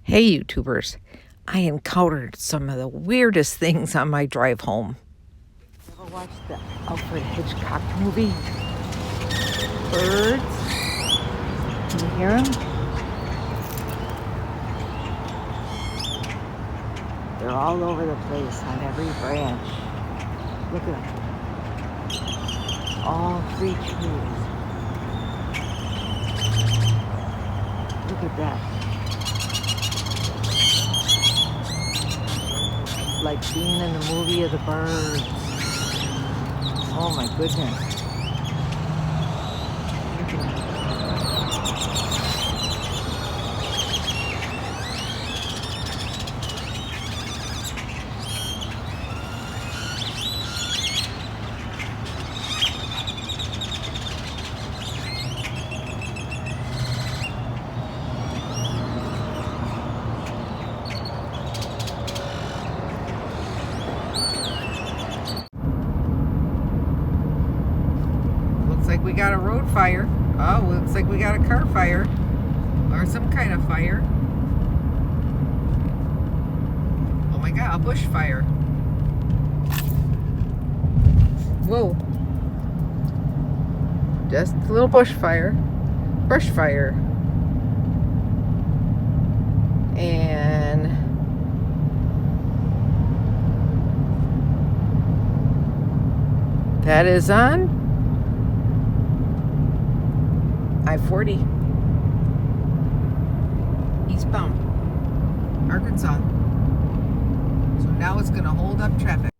Hey YouTubers, I encountered some of the weirdest things on my drive home. Ever watched the Alfred Hitchcock movie? Birds? Can you hear them? They're all over the place on every branch. Look at them. All three trees. Look at that. Like being in the movie of the birds. Oh my goodness. Like we got a road fire. Oh, looks like we got a car fire or some kind of fire. Oh my God, a bush fire. Whoa. Just a little bush fire. Brush fire. And that is on I-40 eastbound Arkansas. So now it's going to hold up traffic.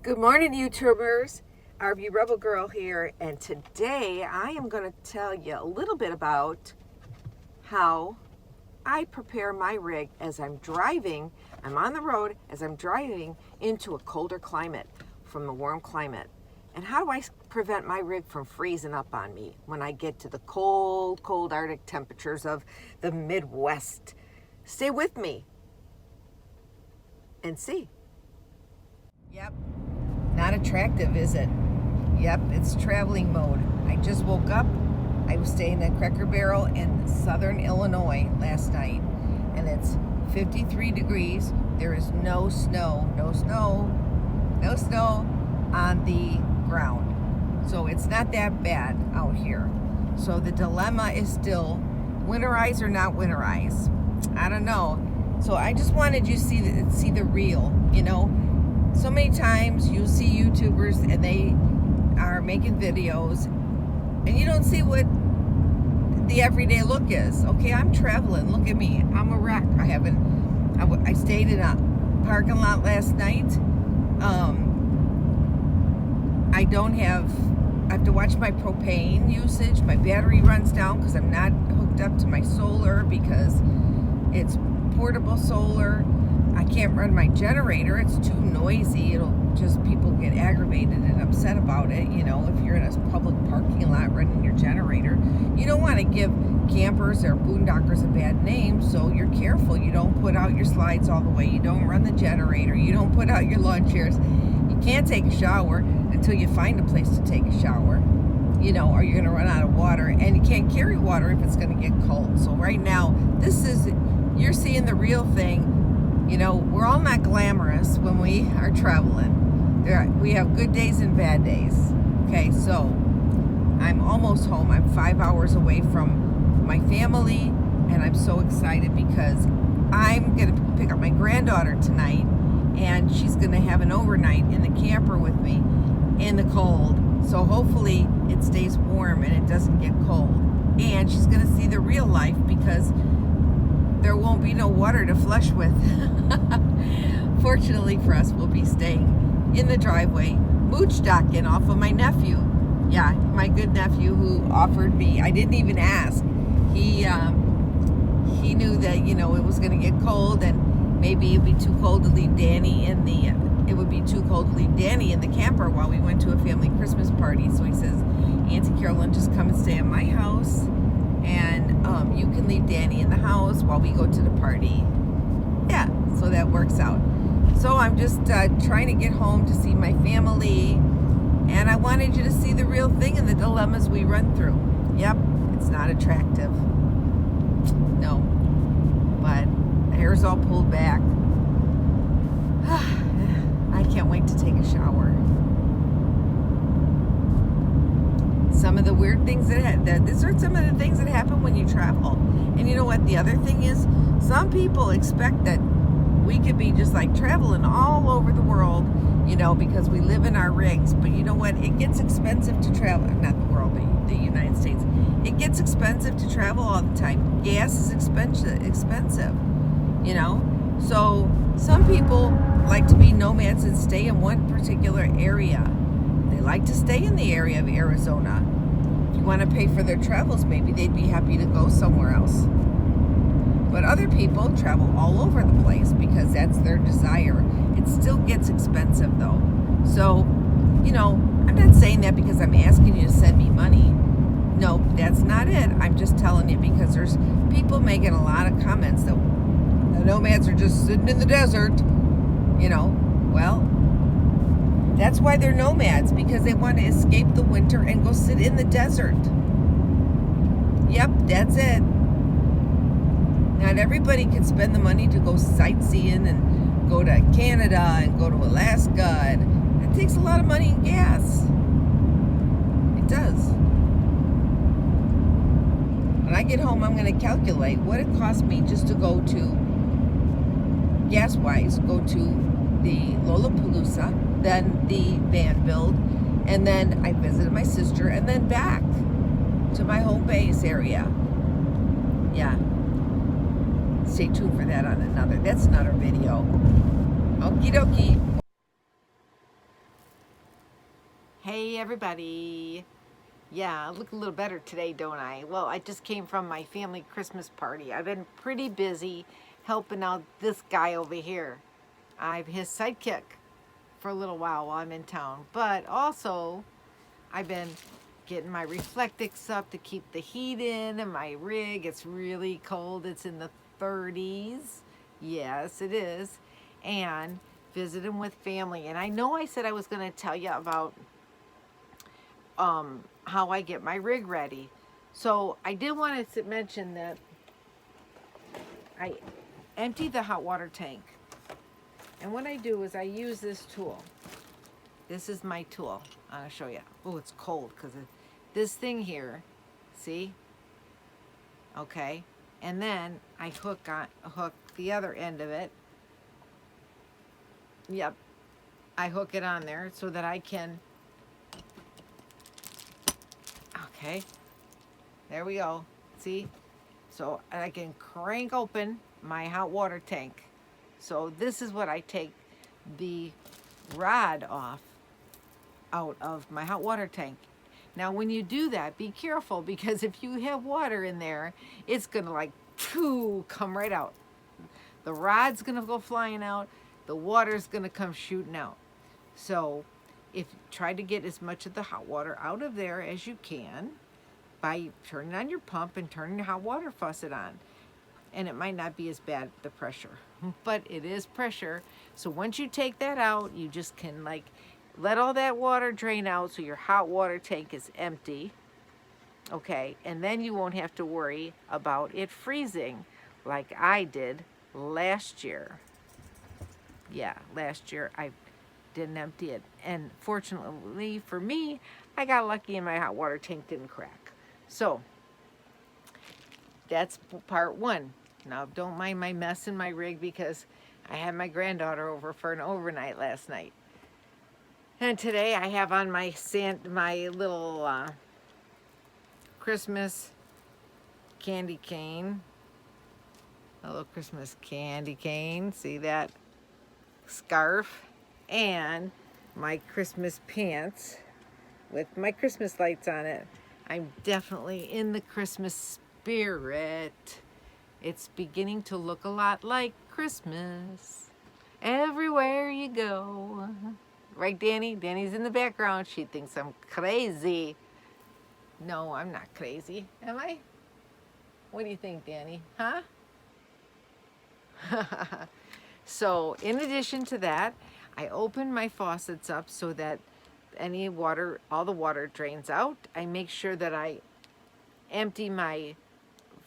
Good morning, YouTubers. RVRebel Girl here, and today I am going to tell you a little bit about how I prepare my rig as I'm driving. I'm on the road as I'm driving into a colder climate from the warm climate. And how do I prevent my rig from freezing up on me when I get to the cold, cold Arctic temperatures of the Midwest? Stay with me and see. Yep, not attractive, is it? Yep, it's traveling mode. I just woke up. I was staying at Cracker Barrel in southern Illinois last night, and it's 53 degrees. There is no snow on the ground. So it's not that bad out here. So the dilemma is still winterize or not winterize. I don't know. So I just wanted you to see the real, you know. So many times you see YouTubers and they are making videos and you don't see what the everyday look is. Okay, I'm traveling. Look at me. I'm a wreck. I stayed in a parking lot last night. I have to watch my propane usage. My battery runs down because I'm not hooked up to my solar because it's portable solar. I can't run my generator. It's too noisy. People get aggravated and upset about it. You know, if you're in a public parking lot running your generator, you don't want to give campers or boondockers a bad name, so you're careful. You don't put out your slides all the way. You don't run the generator. You don't put out your lawn chairs. You can't take a shower until you find a place to take a shower, you know, or you're going to run out of water, and you can't carry water if it's going to get cold. So right now, you're seeing the real thing. You know, we're all not glamorous when we are traveling. We have good days and bad days. Okay, so I'm almost home. I'm 5 hours away from my family, and I'm so excited because I'm going to pick up my granddaughter tonight, and she's going to have an overnight in the camper with me in the cold. So hopefully it stays warm and it doesn't get cold. And she's going to see the real life because there won't be no water to flush with. Fortunately for us, we'll be staying in the driveway, mooch docking off of my nephew. Yeah, my good nephew who offered me, I didn't even ask. He knew that, you know, it was going to get cold and maybe it'd be too cold to leave Danny in the camper while we went to a family Christmas party. So he says, Auntie Carolyn, just come and stay at my house, and you can leave Danny in the house while we go to the party. Yeah, so that works out. So I'm just trying to get home to see my family, and I wanted you to see the real thing and the dilemmas we run through. Yep, it's not attractive. No, but hair's all pulled back. I can't wait to take a shower. Some of the weird things these are some of the things that happen when you travel. And you know what? The other thing is, some people expect that we could be just like traveling all over the world, you know, because we live in our rigs. But you know what? It gets expensive to travel. Not the world, but the United States. It gets expensive to travel all the time. Gas is expensive, you know. So some people like to be nomads and stay in one particular area. They like to stay in the area of Arizona. If you want to pay for their travels, maybe they'd be happy to go somewhere else. But other people travel all over the place because that's their desire. It still gets expensive though. So, you know, I'm not saying that because I'm asking you to send me money. No, that's not it. I'm just telling you because there's people making a lot of comments that the nomads are just sitting in the desert. You know, well, that's why they're nomads, because they want to escape the winter and go sit in the desert. Yep, that's it. Not everybody can spend the money to go sightseeing and go to Canada and go to Alaska. And it takes a lot of money and gas. It does. When I get home, I'm going to calculate what it costs me just to go to, gas-wise, go to the Lollapalooza, then the Vanville, and then I visited my sister, and then back to my home base area. Yeah. Stay tuned for that that's another video. Okie dokie. Hey everybody. Yeah, I look a little better today, don't I? Well, I just came from my family Christmas party. I've been pretty busy helping out this guy over here. I'm his sidekick for a little while I'm in town. But also, I've been getting my Reflectix up to keep the heat in, and my rig, it's really cold. It's in the 30s. Yes, it is. And visiting with family. And I know I said I was going to tell you about how I get my rig ready. So I did want to mention that I empty the hot water tank. And what I do is I use this tool. This is my tool. I'm going to show you. Oh, it's cold because this thing here, see? Okay. And then I hook the other end of it. Yep. I hook it on there so that I can, okay. There we go. See? So I can crank open my hot water tank. So this is what I take the rod out of my hot water tank. Now when you do that, be careful, because if you have water in there, it's gonna like come right out. The rod's gonna go flying out, the water's gonna come shooting out. So try to get as much of the hot water out of there as you can by turning on your pump and turning your hot water faucet on. And it might not be as bad, the pressure, but it is pressure. So once you take that out, you just can like let all that water drain out so your hot water tank is empty. Okay, and then you won't have to worry about it freezing like I did last year. Yeah, last year I didn't empty it. And fortunately for me, I got lucky and my hot water tank didn't crack. So that's part one. Now, don't mind my mess in my rig because I had my granddaughter over for an overnight last night. And today I have on my little Christmas candy cane. A little Christmas candy cane. See that? Scarf. And my Christmas pants with my Christmas lights on it. I'm definitely in the Christmas spirit. It's beginning to look a lot like Christmas everywhere you go. Right, Danny? Danny's in the background. She thinks I'm crazy. No, I'm not crazy. Am I? What do you think, Danny? Huh? So, in addition to that, I open my faucets up so that all the water drains out. I make sure that I empty my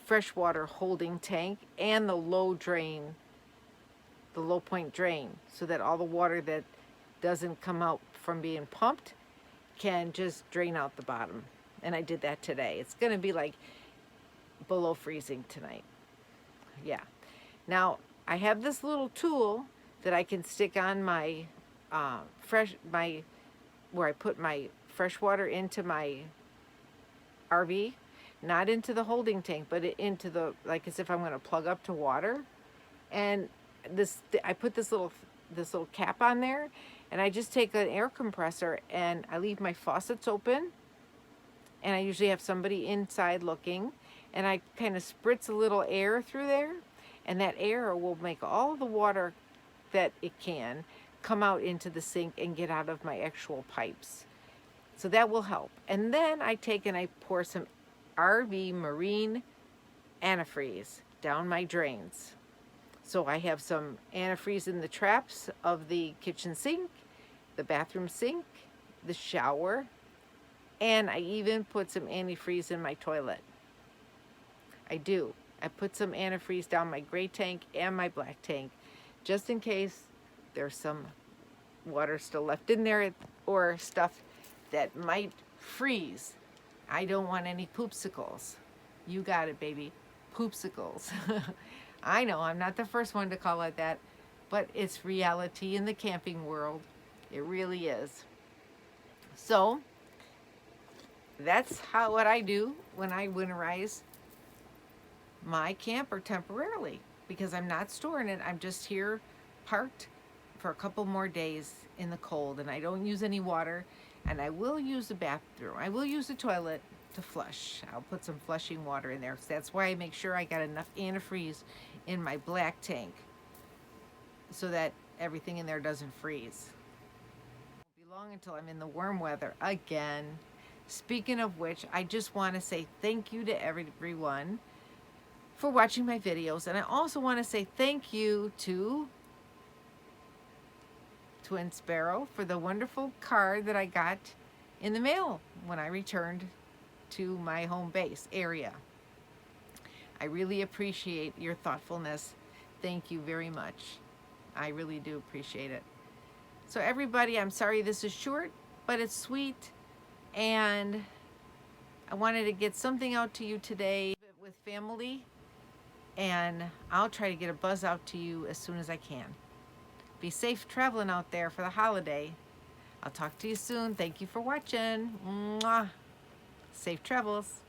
freshwater holding tank and the low drain the low point drain, so that all the water that doesn't come out from being pumped can just drain out the bottom. And I did that today. It's going to be like below freezing tonight. Yeah. Now, I have this little tool that I can stick on my where I put my fresh water into my RV, not into the holding tank, but into the, like as if I'm going to plug up to water. And I put this little cap on there, and I just take an air compressor and I leave my faucets open, and I usually have somebody inside looking, and I kind of spritz a little air through there, and that air will make all the water that it can come out into the sink and get out of my actual pipes. So that will help. And then I take and I pour some RV marine antifreeze down my drains. So I have some antifreeze in the traps of the kitchen sink, the bathroom sink, the shower, and I even put some antifreeze in my toilet. I do. I put some antifreeze down my gray tank and my black tank, just in case there's some water still left in there or stuff that might freeze. I don't want any poopsicles. You got it, baby. Poopsicles. I know I'm not the first one to call it that, but it's reality in the camping world. It really is. So that's what I do when I winterize my camper temporarily, because I'm not storing it. I'm just here parked for a couple more days in the cold, and I don't use any water, and I will use the bathroom. I will use the toilet to flush. I'll put some flushing water in there. So that's why I make sure I got enough antifreeze in my black tank so that everything in there doesn't freeze. It won't be long until I'm in the warm weather again. Speaking of which, I just want to say thank you to everyone for watching my videos, and I also want to say thank you to Twin Sparrow for the wonderful card that I got in the mail when I returned to my home base area. I really appreciate your thoughtfulness. Thank you very much. I really do appreciate it. So everybody, I'm sorry this is short, but it's sweet, and I wanted to get something out to you today with family, and I'll try to get a buzz out to you as soon as I can. Be safe traveling out there for the holiday. I'll talk to you soon. Thank you for watching. Mwah. Safe travels.